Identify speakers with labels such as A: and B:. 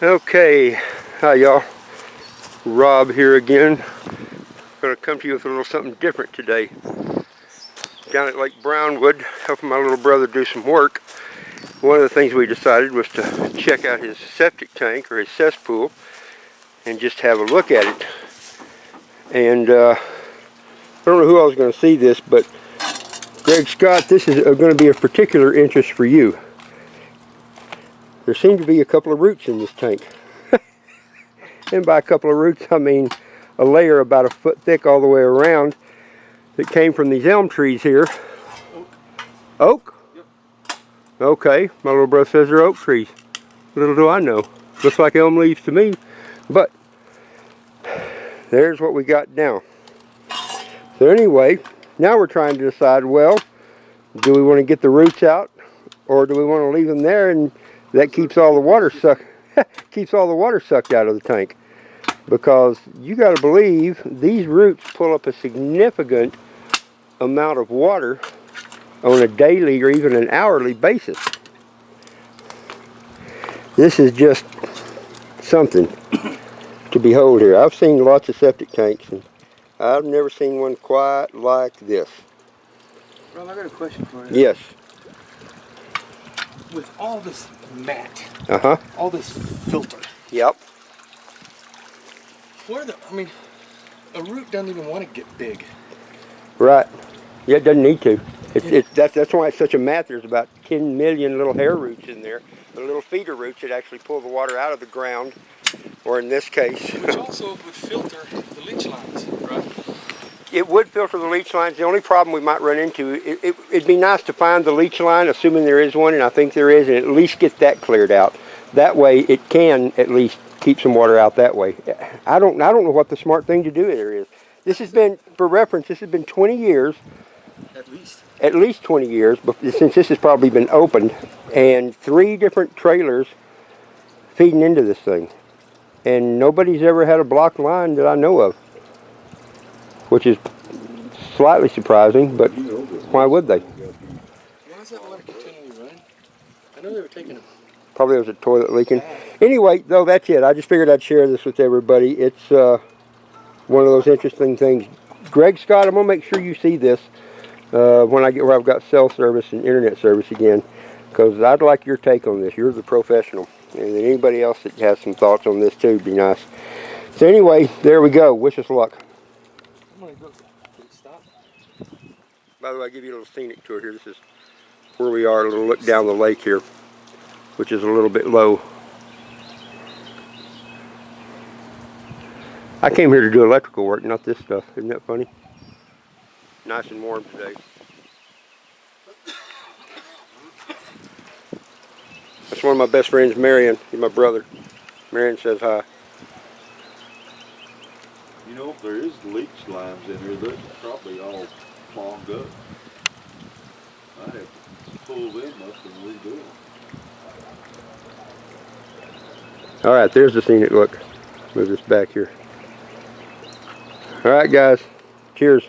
A: Okay, hi y'all. Rob here again. Gonna come to you with a little something different today. Down at Lake Brownwood, helping my little brother do some work. One of the things we decided was to check out his septic tank or his cesspool and just have a look at it. And I don't know who else is going to see this, but Greg Scott, this is going to be of particular interest for you. There seem to be a couple of roots in this tank. And by a couple of roots, I mean a layer about a foot thick all the way around that came from these elm trees here. Oak? Oak? Yep. Okay, my little brother says they're oak trees. Little do I know. Looks like elm leaves to me. But there's what we got now. So anyway, now we're trying to decide, well, do we want to get the roots out, or do we want to leave them there and that keeps all the water sucked out of the tank? Because you got to believe these roots pull up a significant amount of water on a daily or even an hourly basis. This is just something to behold here. I've seen lots of septic tanks, and I've never seen one quite like this.
B: Rob, I got a question for you.
A: Yes.
B: With all this mat, all this filter.
A: Yep.
B: A root doesn't even want to get big.
A: Right. Yeah, it doesn't need to. That's why it's such a mat. There's about 10 million little hair roots in there. The little feeder roots that actually pull the water out of the ground, or in this case.
B: Which also would filter the leach lines, right?
A: It would filter the leach lines. The only problem we might run into, it'd be nice to find the leach line, assuming there is one, and I think there is, and at least get that cleared out. That way it can at least keep some water out that way. I don't know what the smart thing to do there is. This has been, for reference, this has been 20 years.
B: At least.
A: At least 20 years, since this has probably been opened, and 3 different trailers feeding into this thing. And nobody's ever had a blocked line that I know of, which is slightly surprising, but why would they?
B: Why is that water continually running? I know they were taking it.
A: Probably there was a toilet leaking. Anyway, though, that's it. I just figured I'd share this with everybody. It's one of those interesting things. Greg Scott, I'm going to make sure you see this when I get where I've got cell service and internet service again, because I'd like your take on this. You're the professional. And anybody else that has some thoughts on this, too, would be nice. So anyway, there we go. Wish us luck.
B: I'm going to go. Stop.
A: By the way, I'll give you a little scenic tour here. This is where we are, a little look down the lake here, which is a little bit low. I came here to do electrical work, not this stuff. Isn't that funny? Nice and warm today. That's one of my best friends, Marion. He's my brother. Marion says hi.
C: You know, if there is leach lines in here, they're probably all clogged up. I have to pull them up and redo them.
A: All right, there's the scenic look. Move this back here. All right, guys. Cheers.